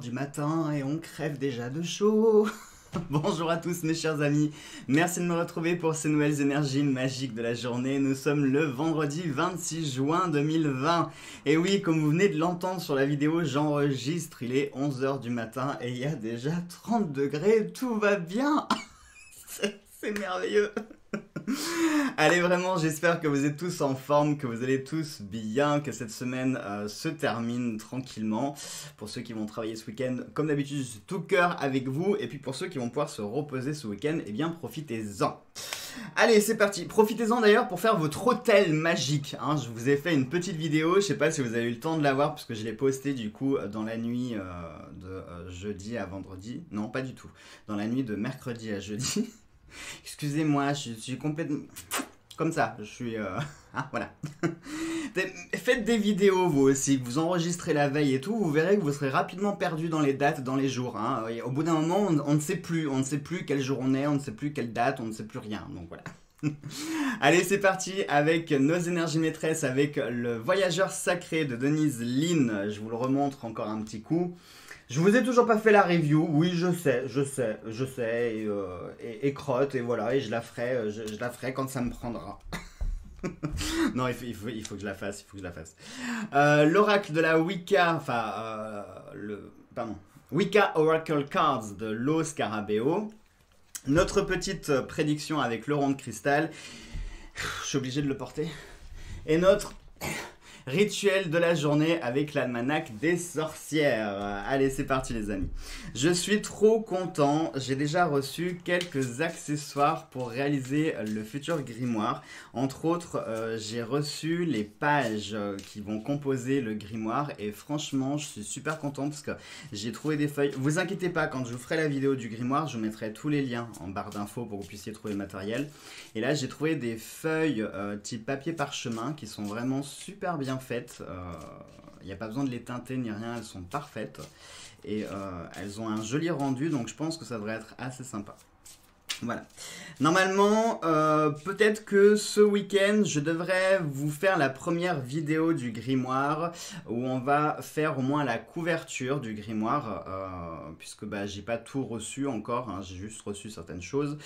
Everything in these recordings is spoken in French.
du matin et on crève déjà de chaud. Bonjour à tous mes chers amis, merci de me retrouver pour ces nouvelles énergies magiques de la journée. Nous sommes le vendredi 26 juin 2020. Et oui, comme vous venez de l'entendre sur la vidéo, j'enregistre, il est 11 h du matin et il y a déjà 30 degrés, tout va bien. C'est merveilleux. Allez, vraiment, j'espère que vous êtes tous en forme, que vous allez tous bien, que cette semaine se termine tranquillement. Pour ceux qui vont travailler ce week-end, comme d'habitude, je suis tout cœur avec vous. Et puis pour ceux qui vont pouvoir se reposer ce week-end, eh bien, profitez-en. Allez, c'est parti. Profitez-en d'ailleurs pour faire votre hôtel magique. Hein. Je vous ai fait une petite vidéo, je sais pas si vous avez eu le temps de la voir, parce que je l'ai postée du coup dans la nuit de jeudi à vendredi. Non, pas du tout. Dans la nuit de mercredi à jeudi. Excusez-moi, je suis complètement comme ça, je suis... voilà. Faites des vidéos vous aussi, vous enregistrez la veille et tout, vous verrez que vous serez rapidement perdu dans les dates, dans les jours. Hein. Au bout d'un moment, on ne sait plus quel jour on est, on ne sait plus quelle date, on ne sait plus rien, donc voilà. Allez, c'est parti avec nos énergies maîtresses, avec le voyageur sacré de Denise Lin. Je vous le remontre encore un petit coup. Je vous ai toujours pas fait la review, oui je sais, et crotte, et voilà, et je la ferai quand ça me prendra. Non, il faut que je la fasse, l'oracle de la Wicca, Wicca Oracle Cards de Lo Scarabeo. Notre petite prédiction avec le rond de cristal, je suis obligé de le porter, et notre... rituel de la journée avec l'almanach des sorcières. Allez, c'est parti les amis. Je suis trop content. J'ai déjà reçu quelques accessoires pour réaliser le futur grimoire. Entre autres, j'ai reçu les pages qui vont composer le grimoire. Et franchement, je suis super content parce que j'ai trouvé des feuilles. Vous inquiétez pas, quand je vous ferai la vidéo du grimoire, je vous mettrai tous les liens en barre d'infos pour que vous puissiez trouver le matériel. Et là, j'ai trouvé des feuilles type papier parchemin qui sont vraiment super bien faites. Il n'y a pas besoin de les teinter ni rien, elles sont parfaites et elles ont un joli rendu, donc je pense que ça devrait être assez sympa. Voilà. Normalement, peut-être que ce week-end, je devrais vous faire la première vidéo du grimoire où on va faire au moins la couverture du grimoire puisque j'ai pas tout reçu encore, hein, j'ai juste reçu certaines choses.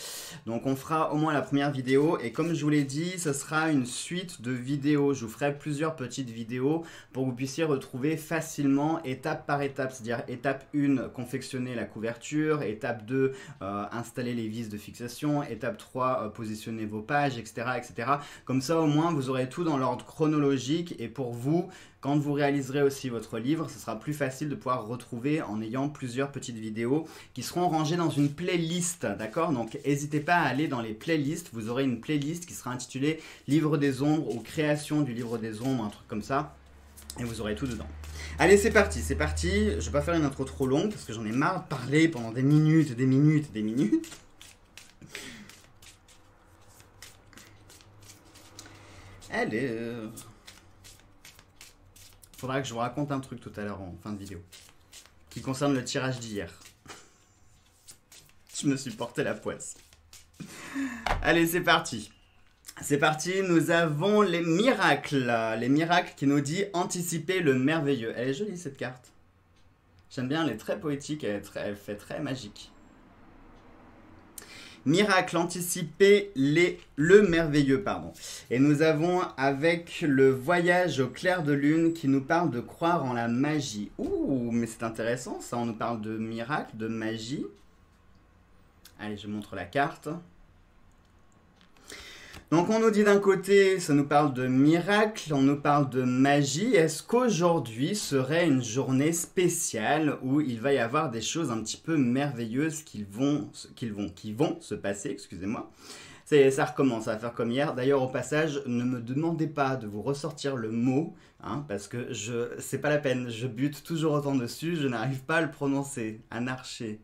Donc on fera au moins la première vidéo et comme je vous l'ai dit, ce sera une suite de vidéos. Je vous ferai plusieurs petites vidéos pour que vous puissiez retrouver facilement étape par étape. C'est-à-dire étape 1, confectionner la couverture, étape 2, installer les vis de fixation, étape 3, positionner vos pages, etc., etc. Comme ça, au moins, vous aurez tout dans l'ordre chronologique et pour vous, quand vous réaliserez aussi votre livre, ce sera plus facile de pouvoir retrouver en ayant plusieurs petites vidéos qui seront rangées dans une playlist, d'accord? Donc, n'hésitez pas à aller dans les playlists. Vous aurez une playlist qui sera intitulée Livre des Ombres ou Création du Livre des Ombres, un truc comme ça. Et vous aurez tout dedans. Allez, c'est parti, c'est parti. Je ne vais pas faire une intro trop longue parce que j'en ai marre de parler pendant des minutes, des minutes, des minutes. Allez. Faudra que je vous raconte un truc tout à l'heure en fin de vidéo. Qui concerne le tirage d'hier. Je me suis porté la poisse. Allez, c'est parti. C'est parti, nous avons les miracles. Les miracles qui nous dit anticiper le merveilleux. Elle est jolie cette carte. J'aime bien, elle est très poétique, elle fait très magique. Miracle, anticiper le merveilleux, pardon. Et nous avons avec le voyage au clair de lune qui nous parle de croire en la magie. Ouh, mais c'est intéressant ça, on nous parle de miracle, de magie. Allez, je montre la carte. Donc on nous dit d'un côté, ça nous parle de miracle, on nous parle de magie. Est-ce qu'aujourd'hui serait une journée spéciale où il va y avoir des choses un petit peu merveilleuses qui vont se passer, excusez-moi. Ça recommence à faire comme hier. D'ailleurs au passage, ne me demandez pas de vous ressortir le mot, hein, parce que c'est pas la peine, je bute toujours autant dessus, je n'arrive pas à le prononcer. Anarché.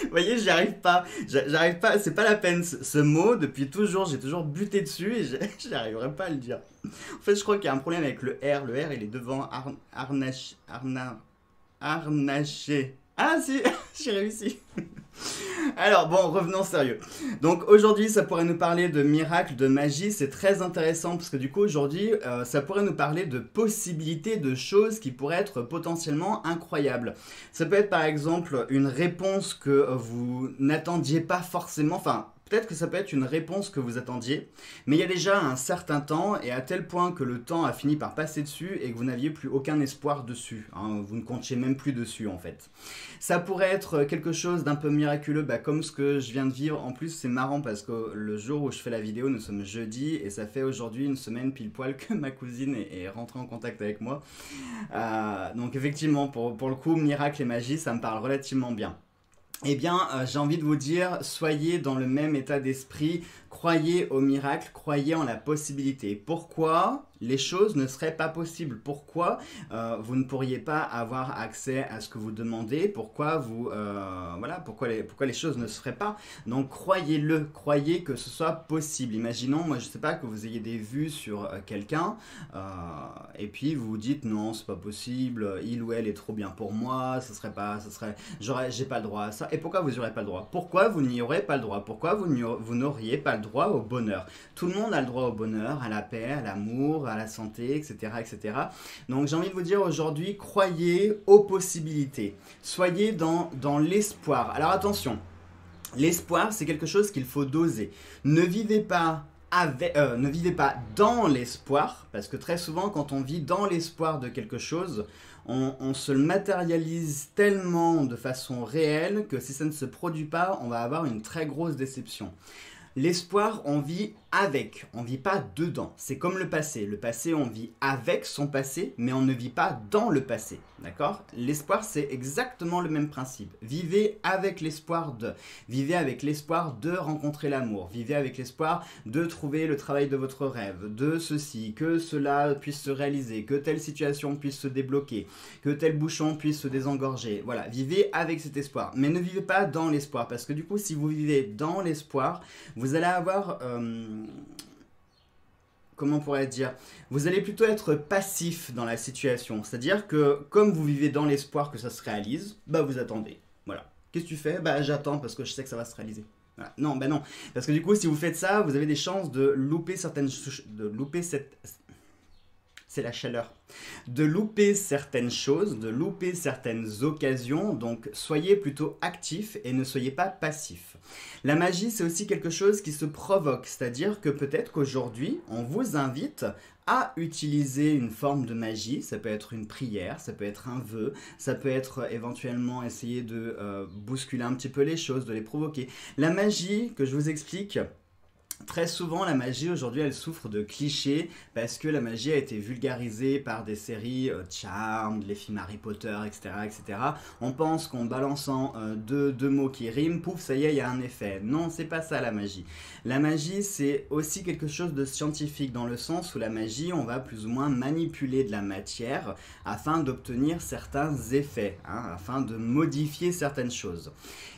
Vous voyez, j'y arrive pas, c'est pas la peine, ce mot, depuis toujours, j'ai toujours buté dessus et j'arriverai pas à le dire. En fait, je crois qu'il y a un problème avec le R il est devant, harnaché. Ah si, j'ai réussi. Alors bon, revenons sérieux. Donc aujourd'hui, ça pourrait nous parler de miracles, de magie. C'est très intéressant parce que du coup aujourd'hui, ça pourrait nous parler de possibilités, de choses qui pourraient être potentiellement incroyables. Ça peut être par exemple une réponse que vous n'attendiez pas forcément. Enfin, peut-être que ça peut être une réponse que vous attendiez, mais il y a déjà un certain temps et à tel point que le temps a fini par passer dessus et que vous n'aviez plus aucun espoir dessus. Hein, vous ne comptiez même plus dessus en fait. Ça pourrait être quelque chose d'un peu miraculeux, comme ce que je viens de vivre. En plus, c'est marrant parce que le jour où je fais la vidéo, nous sommes jeudi et ça fait aujourd'hui une semaine pile poil que ma cousine est rentrée en contact avec moi. Donc effectivement, pour le coup, miracle et magie, ça me parle relativement bien. Eh bien, j'ai envie de vous dire, soyez dans le même état d'esprit, croyez au miracle, croyez en la possibilité. Pourquoi les choses ne seraient pas possibles? Pourquoi vous ne pourriez pas avoir accès à ce que vous demandez? Pourquoi pourquoi les choses ne se feraient pas? Donc croyez-le, croyez que ce soit possible. Imaginons, moi je sais pas, que vous ayez des vues sur quelqu'un et puis vous vous dites non, c'est pas possible, il ou elle est trop bien pour moi, j'ai pas le droit à ça. Et pourquoi vous n'y aurez pas le droit? Pourquoi vous n'y aurez pas le droit? Pourquoi vous n'auriez pas le droit au bonheur? Tout le monde a le droit au bonheur, à la paix, à l'amour, à la santé, etc. etc. Donc j'ai envie de vous dire aujourd'hui, croyez aux possibilités. Soyez dans l'espoir. Alors attention, l'espoir c'est quelque chose qu'il faut doser. Ne vivez pas dans l'espoir, parce que très souvent quand on vit dans l'espoir de quelque chose, on se le matérialise tellement de façon réelle que si ça ne se produit pas, on va avoir une très grosse déception. L'espoir, on vit avec, on ne vit pas dedans. C'est comme le passé. Le passé, on vit avec son passé, mais on ne vit pas dans le passé. D'accord? L'espoir, c'est exactement le même principe. Vivez avec l'espoir de. Vivez avec l'espoir de rencontrer l'amour. Vivez avec l'espoir de trouver le travail de votre rêve, de ceci, que cela puisse se réaliser, que telle situation puisse se débloquer, que tel bouchon puisse se désengorger. Voilà, vivez avec cet espoir. Mais ne vivez pas dans l'espoir, parce que du coup, si vous vivez dans l'espoir, vous allez avoir... comment on pourrait dire? Vous allez plutôt être passif dans la situation. C'est-à-dire que comme vous vivez dans l'espoir que ça se réalise, vous attendez. Voilà. Qu'est-ce que tu fais? J'attends parce que je sais que ça va se réaliser. Voilà. Non, non. Parce que du coup, si vous faites ça, vous avez des chances de louper c'est la chaleur. De louper certaines choses, de louper certaines occasions, donc soyez plutôt actif et ne soyez pas passif. La magie, c'est aussi quelque chose qui se provoque, c'est-à-dire que peut-être qu'aujourd'hui, on vous invite à utiliser une forme de magie. Ça peut être une prière, ça peut être un vœu, ça peut être éventuellement essayer de bousculer un petit peu les choses, de les provoquer. La magie, que je vous explique... Très souvent, la magie aujourd'hui, elle souffre de clichés parce que la magie a été vulgarisée par des séries Charmed, les films Harry Potter, etc., etc. On pense qu'en balançant deux mots qui riment, pouf, ça y est, il y a un effet. Non, c'est pas ça la magie. La magie, c'est aussi quelque chose de scientifique dans le sens où la magie, on va plus ou moins manipuler de la matière afin d'obtenir certains effets, afin de modifier certaines choses.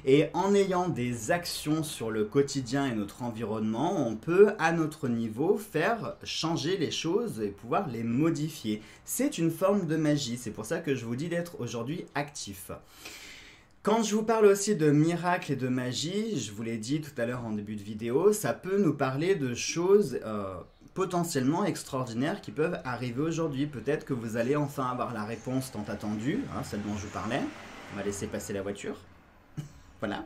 Et en ayant des actions sur le quotidien et notre environnement, on peut, à notre niveau, faire changer les choses et pouvoir les modifier. C'est une forme de magie, c'est pour ça que je vous dis d'être aujourd'hui actif. Quand je vous parle aussi de miracles et de magie, je vous l'ai dit tout à l'heure en début de vidéo, ça peut nous parler de choses potentiellement extraordinaires qui peuvent arriver aujourd'hui. Peut-être que vous allez enfin avoir la réponse tant attendue, celle dont je vous parlais. On va laisser passer la voiture. Voilà.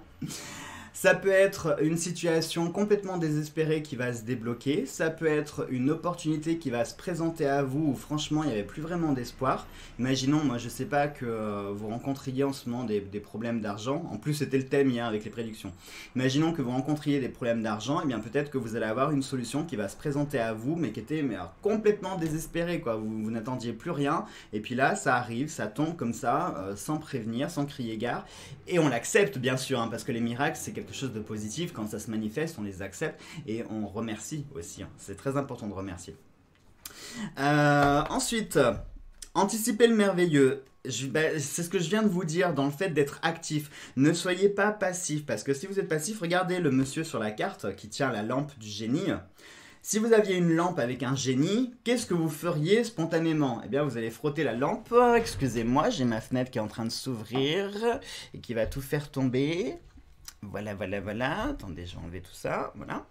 Ça peut être une situation complètement désespérée qui va se débloquer. Ça peut être une opportunité qui va se présenter à vous où franchement il n'y avait plus vraiment d'espoir. Imaginons, moi je sais pas, que vous rencontriez en ce moment des problèmes d'argent. En plus c'était le thème hier avec les prédictions. Imaginons que vous rencontriez des problèmes d'argent. Et bien peut-être que vous allez avoir une solution qui va se présenter à vous mais qui était complètement désespérée, quoi. Vous n'attendiez plus rien. Et puis là ça arrive, ça tombe comme ça, sans prévenir, sans crier gare. Et on l'accepte bien sûr, parce que les miracles c'est quelque chose de positif. Quand ça se manifeste, on les accepte et on remercie aussi. C'est très important de remercier. Ensuite, anticiper le merveilleux. C'est ce que je viens de vous dire dans le fait d'être actif. Ne soyez pas passif, parce que si vous êtes passif, regardez le monsieur sur la carte qui tient la lampe du génie. Si vous aviez une lampe avec un génie, qu'est-ce que vous feriez spontanément? Eh bien, vous allez frotter la lampe. Excusez-moi, j'ai ma fenêtre qui est en train de s'ouvrir et qui va tout faire tomber. Voilà, voilà, voilà. Attendez, je vais enlever tout ça. Voilà.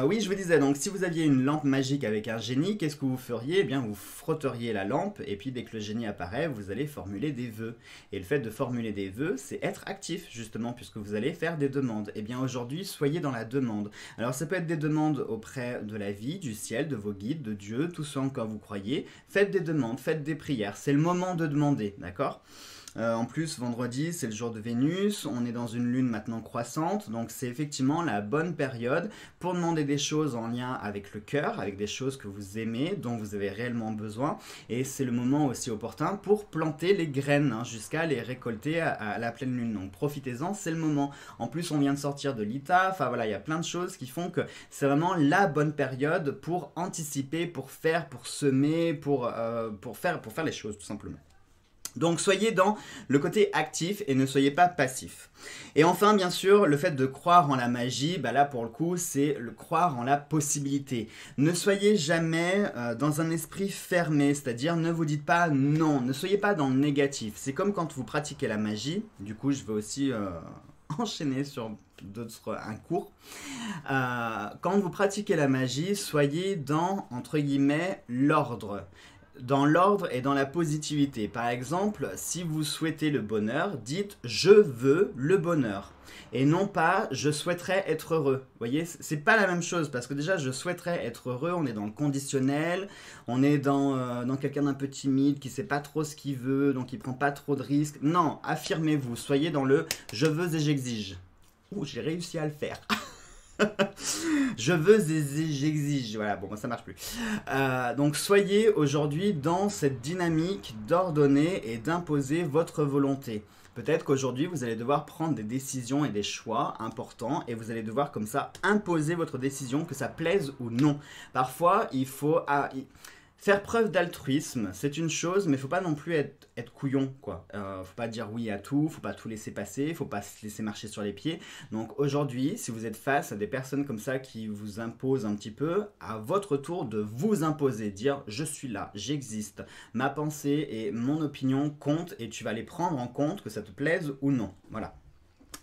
Oui, je vous disais, donc si vous aviez une lampe magique avec un génie, qu'est-ce que vous feriez? Eh bien, vous frotteriez la lampe, et puis dès que le génie apparaît, vous allez formuler des vœux. Et le fait de formuler des vœux, c'est être actif, justement, puisque vous allez faire des demandes. Eh bien, aujourd'hui, soyez dans la demande. Alors, ça peut être des demandes auprès de la vie, du ciel, de vos guides, de Dieu, tout ce en quoi vous croyez. Faites des demandes, faites des prières. C'est le moment de demander, d'accord? En plus, vendredi, c'est le jour de Vénus, on est dans une lune maintenant croissante, donc c'est effectivement la bonne période pour demander des choses en lien avec le cœur, avec des choses que vous aimez, dont vous avez réellement besoin, et c'est le moment aussi opportun pour planter les graines, hein, jusqu'à les récolter à la pleine lune, donc profitez-en, c'est le moment. En plus, on vient de sortir de l'ITA, enfin voilà, il y a plein de choses qui font que c'est vraiment la bonne période pour anticiper, pour faire, pour semer, pour faire les choses, tout simplement. Donc soyez dans le côté actif et ne soyez pas passif. Et enfin, bien sûr, le fait de croire en la magie, bah là pour le coup, c'est le croire en la possibilité. Ne soyez jamais dans un esprit fermé, c'est-à-dire ne vous dites pas non, ne soyez pas dans le négatif. C'est comme quand vous pratiquez la magie, du coup je vais aussi enchaîner sur un cours. Quand vous pratiquez la magie, soyez dans, entre guillemets, l'ordre. Dans l'ordre et dans la positivité. Par exemple, si vous souhaitez le bonheur, dites « je veux le bonheur » et non pas « je souhaiterais être heureux ». Vous voyez, c'est pas la même chose parce que déjà « je souhaiterais être heureux », on est dans le conditionnel, on est dans quelqu'un d'un peu timide qui sait pas trop ce qu'il veut, donc il prend pas trop de risques. Non, affirmez-vous, soyez dans le « je veux et j'exige ». Ouh, j'ai réussi à le faire. Je veux et j'exige. Voilà, bon, ça marche plus. Donc, soyez aujourd'hui dans cette dynamique d'ordonner et d'imposer votre volonté. Peut-être qu'aujourd'hui, vous allez devoir prendre des décisions et des choix importants et vous allez devoir comme ça imposer votre décision, que ça plaise ou non. Parfois, il faut... faire preuve d'altruisme, c'est une chose, mais il ne faut pas non plus être couillon, quoi. Faut pas dire oui à tout, faut pas tout laisser passer, faut pas se laisser marcher sur les pieds. Donc aujourd'hui, si vous êtes face à des personnes comme ça qui vous imposent un petit peu, à votre tour de vous imposer, dire je suis là, j'existe, ma pensée et mon opinion comptent et tu vas les prendre en compte, que ça te plaise ou non. Voilà.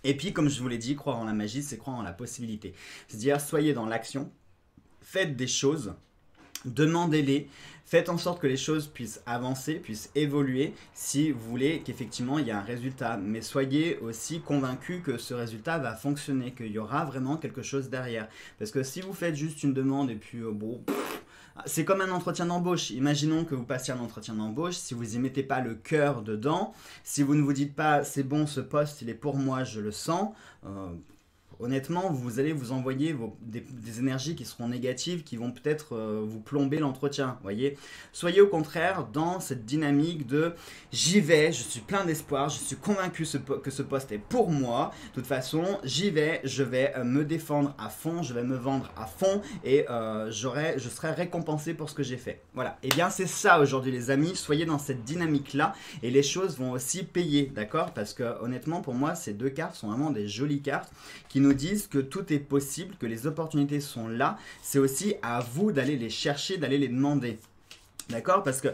Et puis, comme je vous l'ai dit, croire en la magie, c'est croire en la possibilité. C'est-à-dire, soyez dans l'action, faites des choses, demandez-les, faites en sorte que les choses puissent avancer, puissent évoluer si vous voulez qu'effectivement il y ait un résultat. Mais soyez aussi convaincus que ce résultat va fonctionner, qu'il y aura vraiment quelque chose derrière. Parce que si vous faites juste une demande et puis bon... c'est comme un entretien d'embauche. Imaginons que vous passiez un entretien d'embauche, si vous n'y mettez pas le cœur dedans, si vous ne vous dites pas c'est bon, ce poste il est pour moi, je le sens... honnêtement, vous allez vous envoyer des énergies qui seront négatives, qui vont peut-être vous plomber l'entretien, voyez. Soyez au contraire dans cette dynamique de « j'y vais, je suis plein d'espoir, je suis convaincu que ce poste est pour moi. De toute façon, j'y vais, je vais me défendre à fond, je vais me vendre à fond et je serai récompensé pour ce que j'ai fait. » Voilà, et bien c'est ça aujourd'hui les amis, soyez dans cette dynamique-là et les choses vont aussi payer, d'accord? Parce que honnêtement, pour moi, ces deux cartes sont vraiment des jolies cartes qui nous disent que tout est possible, que les opportunités sont là. C'est aussi à vous d'aller les chercher, d'aller les demander. D'accord? Parce que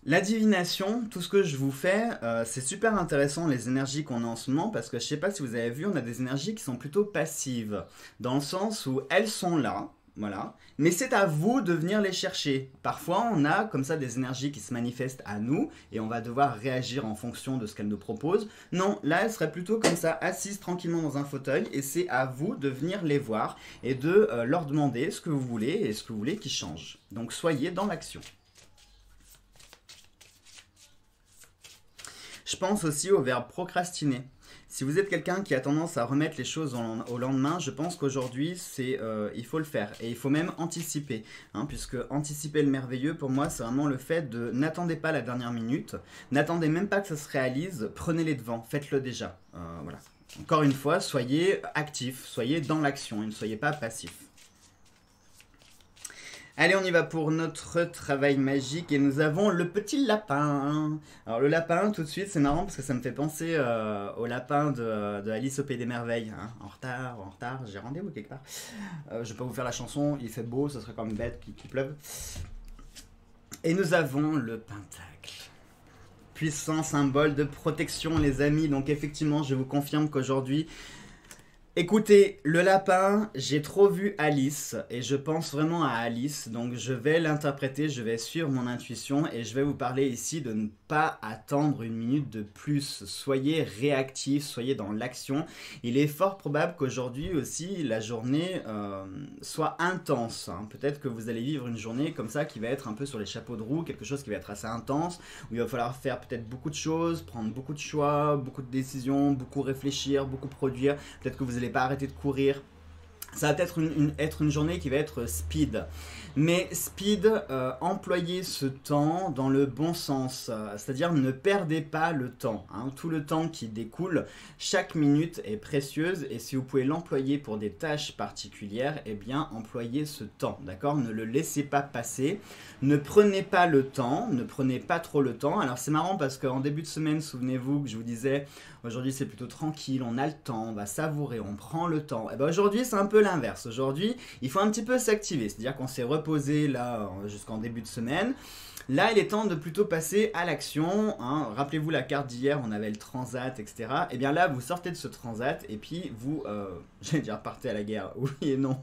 la divination, tout ce que je vous fais, c'est super intéressant les énergies qu'on a en ce moment parce que je ne sais pas si vous avez vu, on a des énergies qui sont plutôt passives. Dans le sens où elles sont là. Voilà. Mais c'est à vous de venir les chercher. Parfois, on a comme ça des énergies qui se manifestent à nous et on va devoir réagir en fonction de ce qu'elles nous proposent. Non, là, elles seraient plutôt comme ça, assises tranquillement dans un fauteuil et c'est à vous de venir les voir et de leur demander ce que vous voulez et ce que vous voulez qu'ils changent. Donc, soyez dans l'action. Je pense aussi au verbe procrastiner. Si vous êtes quelqu'un qui a tendance à remettre les choses au lendemain, je pense qu'aujourd'hui, il faut le faire. Et il faut même anticiper. Hein, puisque anticiper le merveilleux, pour moi, c'est vraiment le fait de n'attendez pas la dernière minute. N'attendez même pas que ça se réalise. Prenez les devants. Faites-le déjà. Voilà. Encore une fois, soyez actifs. Soyez dans l'action et ne soyez pas passifs. Allez, on y va pour notre travail magique et nous avons le petit lapin. Alors le lapin, tout de suite, c'est marrant parce que ça me fait penser au lapin de Alice au Pays des Merveilles. Hein. En retard, j'ai rendez-vous quelque part. Je vais pas vous faire la chanson, il fait beau, ça serait quand même bête qu'il pleuve. Et nous avons le pentacle. puissant symbole de protection, les amis. Donc effectivement, je vous confirme qu'aujourd'hui... Écoutez, le lapin, j'ai trop vu Alice et je pense vraiment à Alice, donc je vais l'interpréter, je vais suivre mon intuition et je vais vous parler ici de ne pas attendre une minute de plus. Soyez réactifs, soyez dans l'action. Il est fort probable qu'aujourd'hui aussi la journée soit intense. Hein. Peut-être que vous allez vivre une journée comme ça qui va être un peu sur les chapeaux de roue, quelque chose qui va être assez intense, où il va falloir faire peut-être beaucoup de choses, prendre beaucoup de choix, beaucoup de décisions, beaucoup réfléchir, beaucoup produire. Peut-être que vous n'allez pas arrêter de courir. Ça va peut-être être une journée qui va être speed. Mais speed, employez ce temps dans le bon sens. C'est-à-dire ne perdez pas le temps. Hein. Tout le temps qui découle, chaque minute est précieuse. Et si vous pouvez l'employer pour des tâches particulières, eh bien employez ce temps. D'accord? Ne le laissez pas passer. Ne prenez pas le temps. Ne prenez pas trop le temps. Alors c'est marrant parce qu'en début de semaine, souvenez-vous que je vous disais, aujourd'hui c'est plutôt tranquille, on a le temps, on va savourer, on prend le temps. Et bien aujourd'hui c'est un peu l'inverse. Aujourd'hui, il faut un petit peu s'activer. C'est-à-dire qu'on s'est reposé là jusqu'en début de semaine. Là, il est temps de plutôt passer à l'action. Hein. Rappelez-vous la carte d'hier, on avait le transat, etc. Et bien là, vous sortez de ce transat et puis vous, j'allais dire partez à la guerre. Oui et non.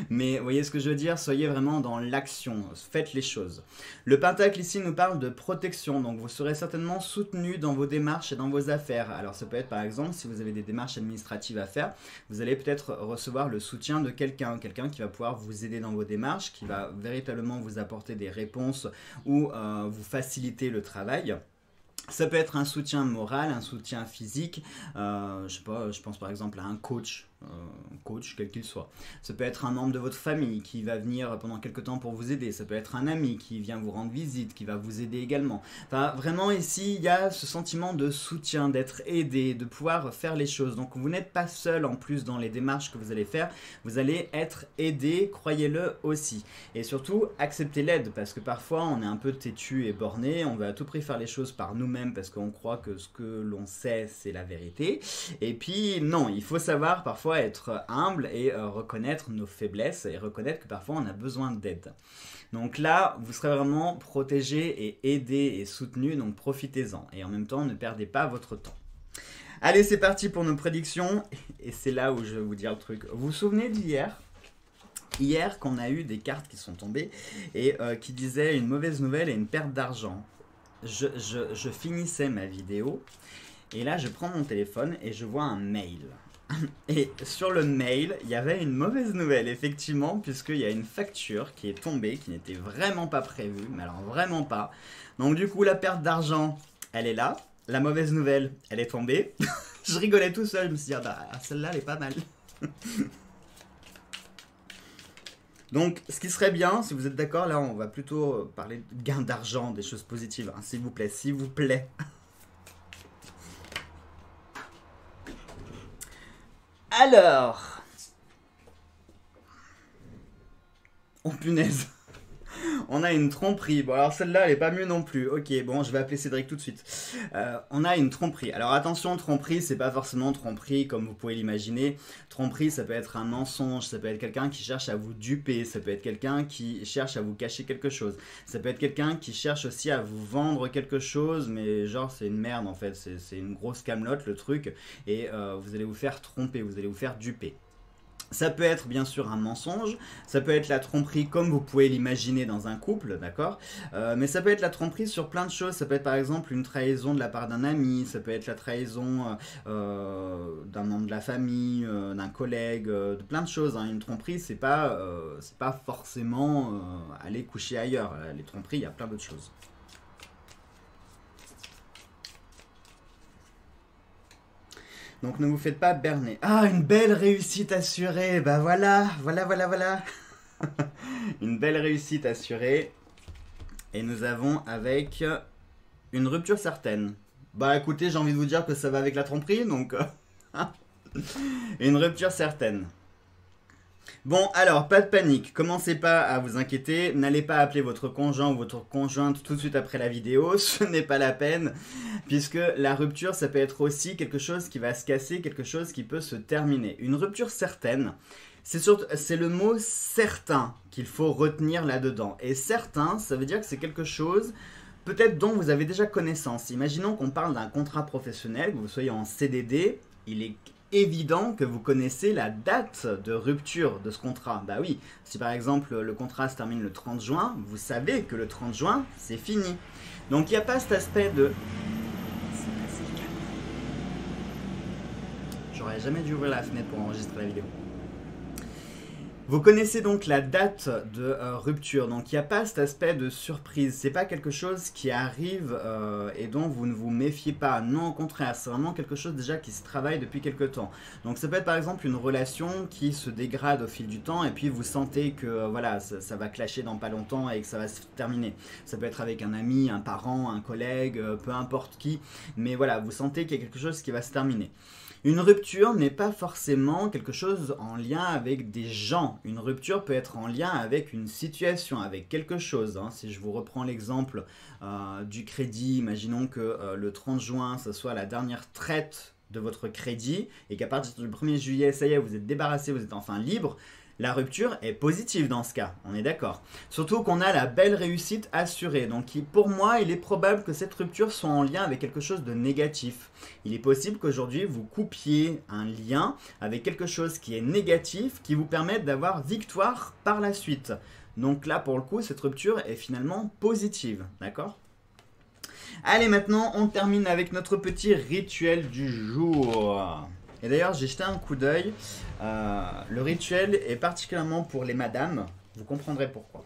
Mais vous voyez ce que je veux dire, soyez vraiment dans l'action, faites les choses. Le pentacle ici nous parle de protection, donc vous serez certainement soutenu dans vos démarches et dans vos affaires. Alors ça peut être par exemple, si vous avez des démarches administratives à faire, vous allez peut-être recevoir le soutien de quelqu'un qui va pouvoir vous aider dans vos démarches, qui va véritablement vous apporter des réponses ou vous faciliter le travail. Ça peut être un soutien moral, un soutien physique, je sais pas, je pense par exemple à un coach, quel qu'il soit. Ça peut être un membre de votre famille qui va venir pendant quelques temps pour vous aider. Ça peut être un ami qui vient vous rendre visite, qui va vous aider également. Enfin, vraiment ici, il y a ce sentiment de soutien, d'être aidé, de pouvoir faire les choses. Donc vous n'êtes pas seul en plus dans les démarches que vous allez faire. Vous allez être aidé, croyez-le aussi. Et surtout, acceptez l'aide parce que parfois on est un peu têtu et borné. On veut à tout prix faire les choses par nous-mêmes parce qu'on croit que ce que l'on sait, c'est la vérité. Et puis non, il faut savoir parfois être humble et reconnaître nos faiblesses et reconnaître que parfois on a besoin d'aide. Donc là, vous serez vraiment protégé et aidé et soutenu, donc profitez-en. Et en même temps, ne perdez pas votre temps. Allez, c'est parti pour nos prédictions. Et c'est là où je vais vous dire le truc. Vous vous souvenez d'hier ? Hier, qu'on a eu des cartes qui sont tombées et qui disaient une mauvaise nouvelle et une perte d'argent. Je finissais ma vidéo et là, je prends mon téléphone et je vois un mail. Et sur le mail, il y avait une mauvaise nouvelle, effectivement, puisqu'il y a une facture qui est tombée, qui n'était vraiment pas prévue, mais alors vraiment pas. Donc du coup, la perte d'argent, elle est là. La mauvaise nouvelle, elle est tombée. Je rigolais tout seul, je me suis dit, ah bah, celle-là, elle est pas mal. Donc, ce qui serait bien, si vous êtes d'accord, là, on va plutôt parler de gain d'argent, des choses positives, hein, s'il vous plaît, s'il vous plaît. Alors, oh punaise, on a une tromperie. Bon alors celle-là elle est pas mieux non plus. Ok, bon je vais appeler Cédric tout de suite. On a une tromperie. Alors attention, tromperie c'est pas forcément tromperie comme vous pouvez l'imaginer. Tromperie ça peut être un mensonge, ça peut être quelqu'un qui cherche à vous duper, ça peut être quelqu'un qui cherche à vous cacher quelque chose. Ça peut être quelqu'un qui cherche aussi à vous vendre quelque chose, mais genre c'est une merde en fait, c'est une grosse camelote le truc et vous allez vous faire tromper, vous allez vous faire duper. Ça peut être bien sûr un mensonge, ça peut être la tromperie comme vous pouvez l'imaginer dans un couple, d'accord, mais ça peut être la tromperie sur plein de choses. Ça peut être par exemple une trahison de la part d'un ami, ça peut être la trahison d'un membre de la famille, d'un collègue, de plein de choses. Hein. Une tromperie, c'est pas forcément aller coucher ailleurs. Les tromperies, il y a plein d'autres choses. Donc ne vous faites pas berner. Ah, une belle réussite assurée. Bah voilà. Une belle réussite assurée. Et nous avons avec une rupture certaine. Bah écoutez, j'ai envie de vous dire que ça va avec la tromperie, donc... une rupture certaine. Bon, alors, pas de panique, commencez pas à vous inquiéter, n'allez pas appeler votre conjoint ou votre conjointe tout de suite après la vidéo, ce n'est pas la peine, puisque la rupture, ça peut être aussi quelque chose qui va se casser, quelque chose qui peut se terminer. Une rupture certaine, c'est le mot certain qu'il faut retenir là-dedans. Et certain, ça veut dire que c'est quelque chose... peut-être dont vous avez déjà connaissance. Imaginons qu'on parle d'un contrat professionnel, que vous soyez en CDD, il est évident que vous connaissez la date de rupture de ce contrat. Bah oui, si par exemple le contrat se termine le 30 juin, vous savez que le 30 juin, c'est fini. Donc il n'y a pas cet aspect de... J'aurais jamais dû ouvrir la fenêtre pour enregistrer la vidéo. Vous connaissez donc la date de rupture, donc il n'y a pas cet aspect de surprise, c'est pas quelque chose qui arrive et dont vous ne vous méfiez pas, non au contraire, c'est vraiment quelque chose déjà qui se travaille depuis quelque temps. Donc ça peut être par exemple une relation qui se dégrade au fil du temps et puis vous sentez que voilà, ça va clasher dans pas longtemps et que ça va se terminer. Ça peut être avec un ami, un parent, un collègue, peu importe qui, mais voilà, vous sentez qu'il y a quelque chose qui va se terminer. Une rupture n'est pas forcément quelque chose en lien avec des gens. Une rupture peut être en lien avec une situation, avec quelque chose. Hein. Si je vous reprends l'exemple du crédit, imaginons que le 30 juin, ce soit la dernière traite de votre crédit et qu'à partir du 1er juillet, ça y est, vous êtes débarrassé, vous êtes enfin libre. La rupture est positive dans ce cas, on est d'accord. Surtout qu'on a la belle réussite assurée. Donc pour moi, il est probable que cette rupture soit en lien avec quelque chose de négatif. Il est possible qu'aujourd'hui, vous coupiez un lien avec quelque chose qui est négatif, qui vous permette d'avoir victoire par la suite. Donc là, pour le coup, cette rupture est finalement positive, d'accord ? Allez, maintenant, on termine avec notre petit rituel du jour. Et d'ailleurs, j'ai jeté un coup d'œil. Le rituel est particulièrement pour les madames. Vous comprendrez pourquoi.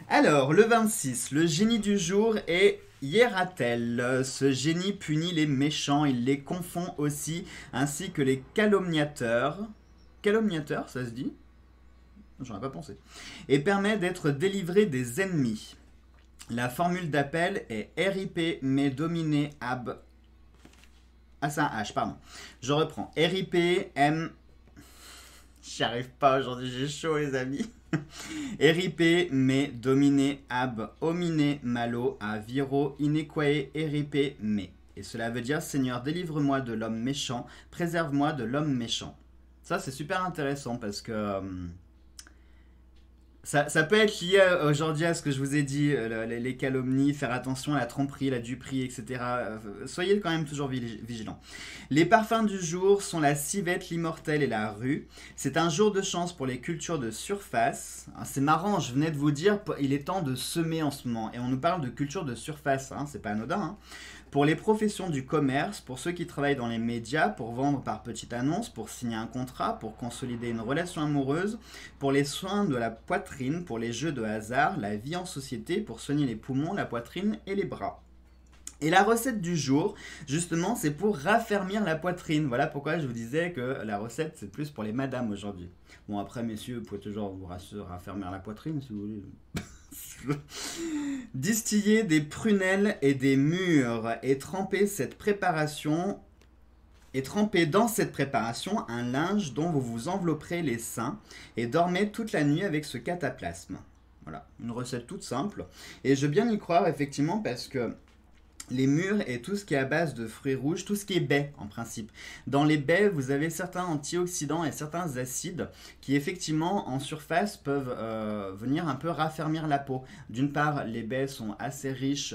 Alors, le 26, le génie du jour est Hiératel. Ce génie punit les méchants, il les confond aussi, ainsi que les calomniateurs. Calomniateurs, ça se dit ? J'en ai pas pensé. Et permet d'être délivré des ennemis. La formule d'appel est RIP, mais dominé ab... Ah, c'est un H, pardon. Je reprends. RIP, M... J'y arrive pas aujourd'hui, j'ai chaud les amis. RIP, me domine ab homine malo a viro inequae RIP me. Et cela veut dire Seigneur, délivre-moi de l'homme méchant, préserve-moi de l'homme méchant. Ça, c'est super intéressant parce que... Ça peut être lié aujourd'hui à ce que je vous ai dit, les calomnies, faire attention à la tromperie, la duperie, etc. Soyez quand même toujours vigilants. Les parfums du jour sont la civette, l'immortelle et la rue. C'est un jour de chance pour les cultures de surface. C'est marrant, je venais de vous dire, il est temps de semer en ce moment. Et on nous parle de culture de surface, hein, c'est pas anodin. Hein. Pour les professions du commerce, pour ceux qui travaillent dans les médias, pour vendre par petite annonce, pour signer un contrat, pour consolider une relation amoureuse, pour les soins de la poitrine, pour les jeux de hasard, la vie en société, pour soigner les poumons, la poitrine et les bras. Et la recette du jour, justement, c'est pour raffermir la poitrine. Voilà pourquoi je vous disais que la recette, c'est plus pour les madames aujourd'hui. Bon, après, messieurs, vous pouvez toujours vous raffermir la poitrine si vous voulez. Distiller des prunelles et des mûres et tremper dans cette préparation un linge dont vous vous envelopperez les seins et dormez toute la nuit avec ce cataplasme. Voilà, une recette toute simple. Et je veux bien y croire effectivement parce que les mûres et tout ce qui est à base de fruits rouges, tout ce qui est baies en principe. Dans les baies, vous avez certains antioxydants et certains acides qui effectivement en surface peuvent venir un peu raffermir la peau. D'une part, les baies sont assez riches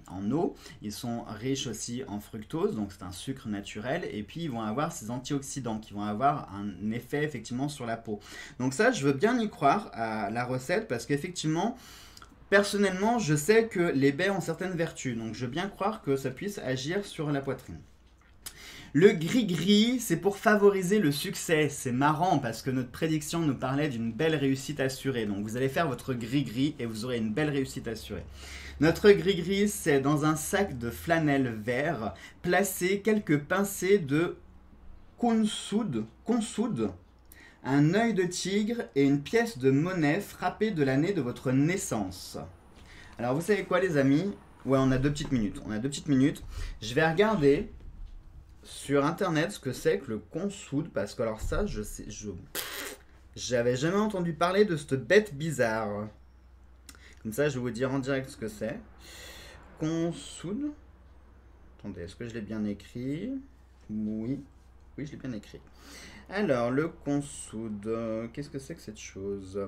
en eau, ils sont riches aussi en fructose, donc c'est un sucre naturel, et puis ils vont avoir ces antioxydants qui vont avoir un effet effectivement sur la peau. Donc ça, je veux bien y croire à la recette parce qu'effectivement, personnellement, je sais que les baies ont certaines vertus, donc je veux bien croire que ça puisse agir sur la poitrine. Le gris-gris, c'est pour favoriser le succès. C'est marrant parce que notre prédiction nous parlait d'une belle réussite assurée. Donc vous allez faire votre gris-gris et vous aurez une belle réussite assurée. Notre gris-gris, c'est dans un sac de flanelle vert, placez quelques pincées de consoude, un œil de tigre et une pièce de monnaie frappée de l'année de votre naissance. Alors vous savez quoi les amis? Ouais, on a 2 petites minutes. Je vais regarder sur internet ce que c'est que le consoude parce que alors ça, j'avais jamais entendu parler de cette bête bizarre. Comme ça, je vais vous dire en direct ce que c'est. Consoude. Attendez, est-ce que je l'ai bien écrit? Oui. Oui, je l'ai bien écrit. Alors, le consoude, qu'est-ce que c'est que cette chose?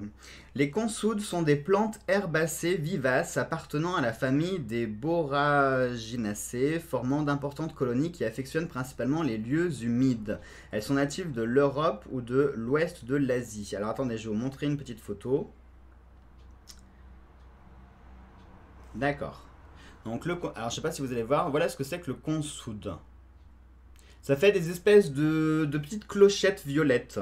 Les consoudes sont des plantes herbacées vivaces appartenant à la famille des Boraginaceae, formant d'importantes colonies qui affectionnent principalement les lieux humides. Elles sont natives de l'Europe ou de l'ouest de l'Asie. Alors attendez, je vais vous montrer une petite photo. D'accord. Donc, alors je sais pas si vous allez voir, voilà ce que c'est que le consoude. Ça fait des espèces de petites clochettes violettes.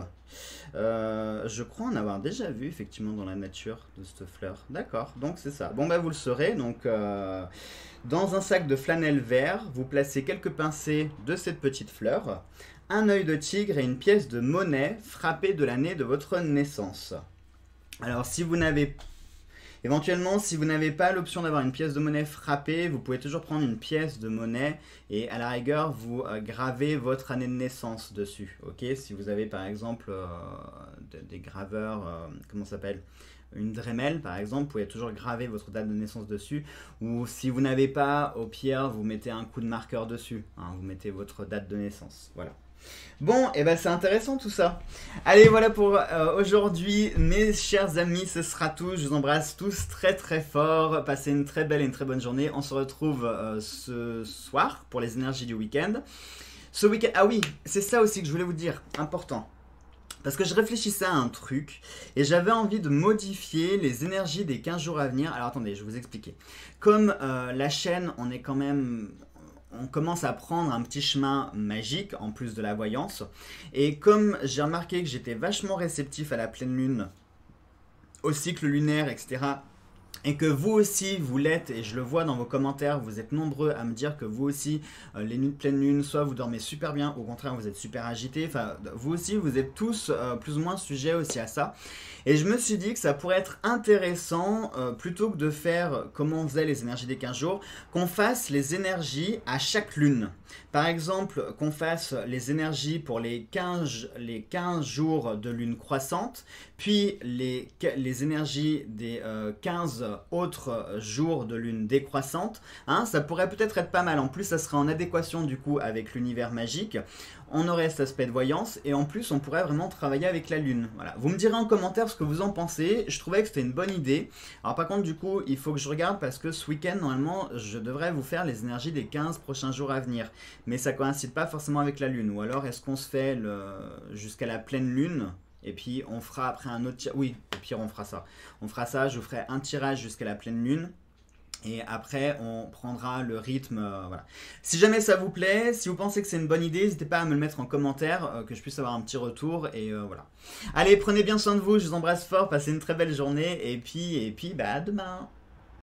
Je crois en avoir déjà vu effectivement dans la nature de cette fleur. D'accord, donc c'est ça. Bon bah vous le saurez. Donc dans un sac de flanelle vert, vous placez quelques pincées de cette petite fleur, un œil de tigre et une pièce de monnaie frappée de l'année de votre naissance. Alors si vous n'avez éventuellement, si vous n'avez pas l'option d'avoir une pièce de monnaie frappée, vous pouvez toujours prendre une pièce de monnaie et à la rigueur, vous gravez votre année de naissance dessus. Ok, si vous avez par exemple des graveurs, comment ça s'appelle? Une Dremel par exemple, vous pouvez toujours graver votre date de naissance dessus. Ou si vous n'avez pas, au pire, vous mettez un coup de marqueur dessus. Hein, vous mettez votre date de naissance. Voilà. Bon, et ben c'est intéressant tout ça. Allez, voilà pour aujourd'hui, mes chers amis, ce sera tout. Je vous embrasse tous très très fort. Passez une très belle et une très bonne journée. On se retrouve ce soir pour les énergies du week-end. Ce week-end, ah oui, c'est ça aussi que je voulais vous dire, important. Parce que je réfléchissais à un truc et j'avais envie de modifier les énergies des 15 jours à venir. Alors attendez, je vais vous expliquer. Comme la chaîne, on est quand même... On commence à prendre un petit chemin magique en plus de la voyance. Et comme j'ai remarqué que j'étais vachement réceptif à la pleine lune, au cycle lunaire, etc., et que vous aussi vous l'êtes, et je le vois dans vos commentaires, vous êtes nombreux à me dire que vous aussi, les nuits de pleine lune, soit vous dormez super bien, au contraire vous êtes super agité, enfin vous aussi vous êtes tous plus ou moins sujets aussi à ça. Et je me suis dit que ça pourrait être intéressant, plutôt que de faire comme on faisait les énergies des 15 jours, qu'on fasse les énergies à chaque lune. Par exemple, qu'on fasse les énergies pour les 15 jours de lune croissante, puis les énergies des 15 autres jours de lune décroissante. Hein, ça pourrait peut-être être pas mal. En plus, ça serait en adéquation du coup avec l'univers magique. On aurait cet aspect de voyance et en plus, on pourrait vraiment travailler avec la lune. Voilà. Vous me direz en commentaire ce que vous en pensez. Je trouvais que c'était une bonne idée. Alors par contre, du coup, il faut que je regarde parce que ce week-end, normalement, je devrais vous faire les énergies des 15 prochains jours à venir. Mais ça coïncide pas forcément avec la lune. Ou alors, est-ce qu'on se fait jusqu'à la pleine lune ? Et puis on fera après un autre tirage. Oui, au pire on fera ça. On fera ça, je ferai un tirage jusqu'à la pleine lune. Et après, on prendra le rythme. Voilà. Si jamais ça vous plaît, si vous pensez que c'est une bonne idée, n'hésitez pas à me le mettre en commentaire, que je puisse avoir un petit retour. Et voilà. Allez, prenez bien soin de vous, je vous embrasse fort, passez une très belle journée. Et puis bah, à demain.